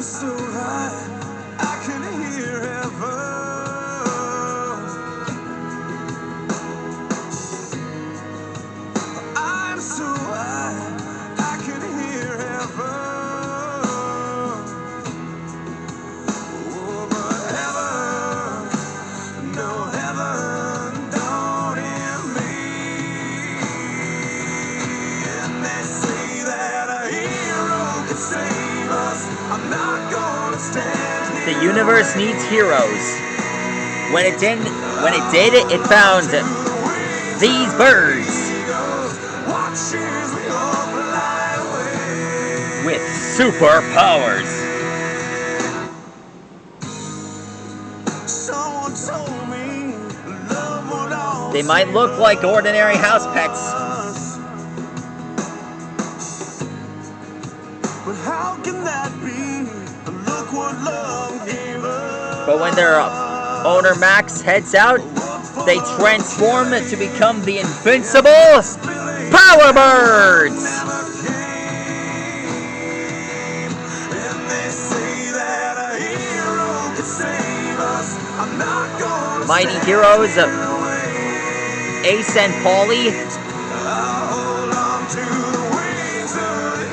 so high, I can hear heaven. I'm so high, I can hear heaven. Oh, but heaven, no heaven, don't hear me. And they say that a hero can save us. I'm not gonna stand here. The universe needs heroes. When it did, it found these birds with superpowers. Someone told me love would always They might look like ordinary house pets, but how can that be? Look what love gave us. but when their owner Max heads out, they transform to become the invincible powerbirds. And they say that a hero can save us. I'm not gonna Mighty stand heroes here waiting. Ace and Polly. I'll hold on to the wings of the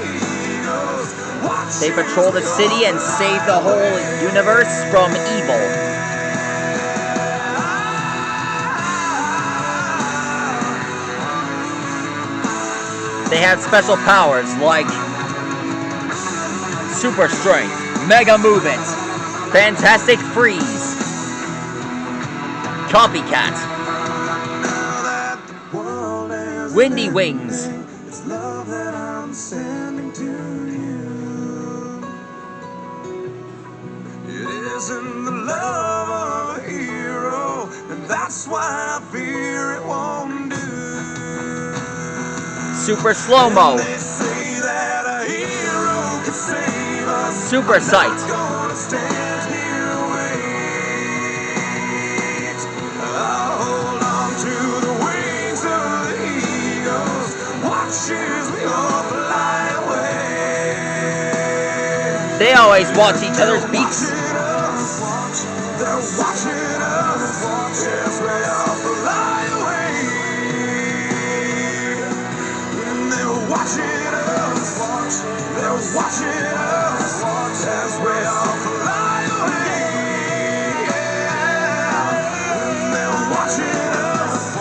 eagles. Watch They patrol the city and save the whole universe from evil. They have special powers like super strength, mega movement, fantastic freeze, copycat, windy wings. It's love that I'm sending to you. It isn't the love of a hero, and that's why I fear it won't do. Super slow-mo, They say that a hero can save us. super sight, Gonna stand here wait. I'll hold on to the wings of the eagles. Watch as we all fly away. they always watch each other's beaks. They're watching us as we all fly away. And they're watching us. They're watching us as we all fly away. And they're watching us.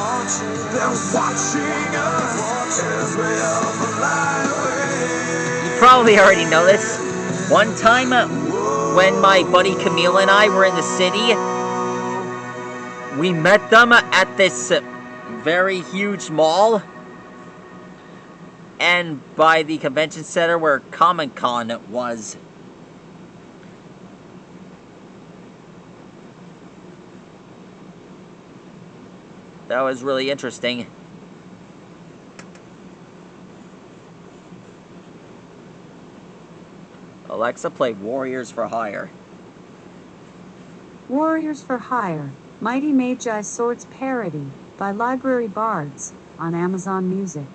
They're watching us as we all fly away. You probably already know this. One time, when my buddy Camille and I were in the city, we met them at this very huge mall and by the convention center where Comic-Con was. That was really interesting. Alexa, play Warriors for Hire. Warriors for Hire, Mighty Magi Swords Parody by Library Bards on Amazon Music.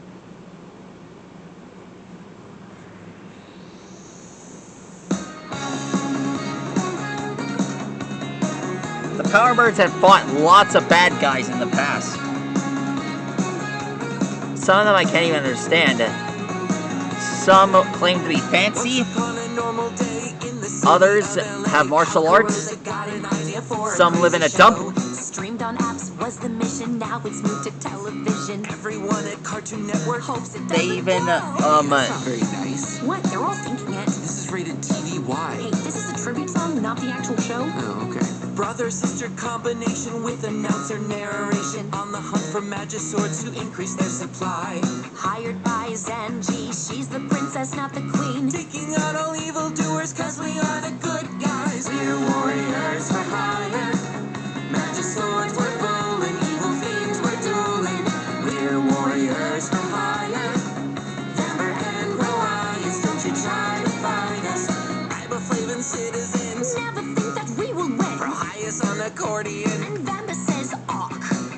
The Powerbirds have fought lots of bad guys in the past. Some of them I can't even understand. Some claim to be fancy. Others have martial arts. Some live in a dump. Streamed on apps was the mission. Now it's moved to television. Everyone at Cartoon Network hopes it They even, Very nice. What? They're all thinking it. This is rated TV. Why? Hey, this is a tribute song, not the actual show. Oh, okay. Brother-sister combination with announcer narration. On the hunt for Magiswords to increase their supply. Hired by Zanji, she's the princess, not the queen. Taking out all evildoers, cause we are the good guys. We're warriors for hire. Magiswords we're fooling, evil fiends we're dueling. We're warriors for hire. Amber and Reliance, don't you try to fight us. Riboflavin citizens, Never think that we will win. Prohias on accordion. And Vamba says, awk.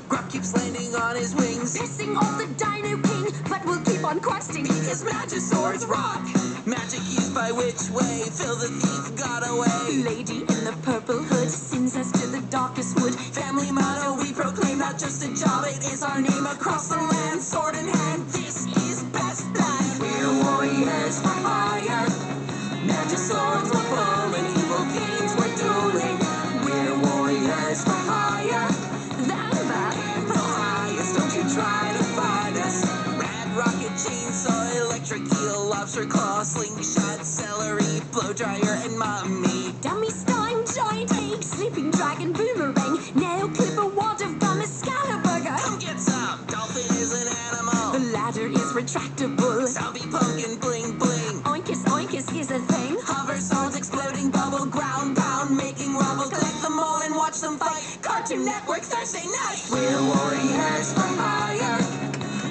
Grump keeps landing on his wings. Pissing off the Dino King, but we'll keep on questing. Because Magiswords rock. Magic used by which way? Phil the thief got away. Lady in the purple hood sends us to the darkest wood. Family motto we proclaim, not just a job, it is our name across the land. Sword in hand, this is best land. We're warriors for hire. Magic swords we're pulling, evil fiends we're dueling. We're warriors for hire. That Highest, don't you try to fight us. Rad rocket, chainsaw, electric eel, lobster claw, slingshot, celery, blow dryer, and mummy. dummy slime, giant egg, sleeping dragon, boomerang, nail clipper, water gun, Excalibur. Come get some. Dolphin is an animal. The ladder is retractable. Zombie pumpkin bling bling. Oinkus is a thing. Hover swords exploding bubble, ground pound making rubble. Collect them all and watch them fight. Cartoon Network Thursday night. We're warriors for hire.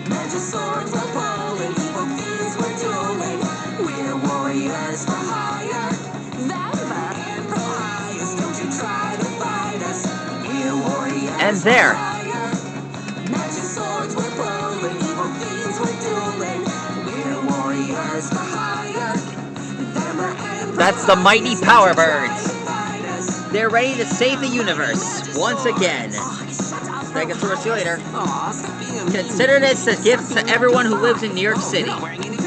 Magic swords we're pulling, evil fiends we're dueling. We're warriors for hire. That Pro highest, don't you try to fight us. We're warriors And there. for hire. Magic swords we're pulling, evil fiends we're dueling. We're warriors for hire. That's the mighty powerbirds. They're ready to save the universe once again. Thank you, see you later. Aw, stop being a Consider this a gift to everyone who lives in New York City. Wearing any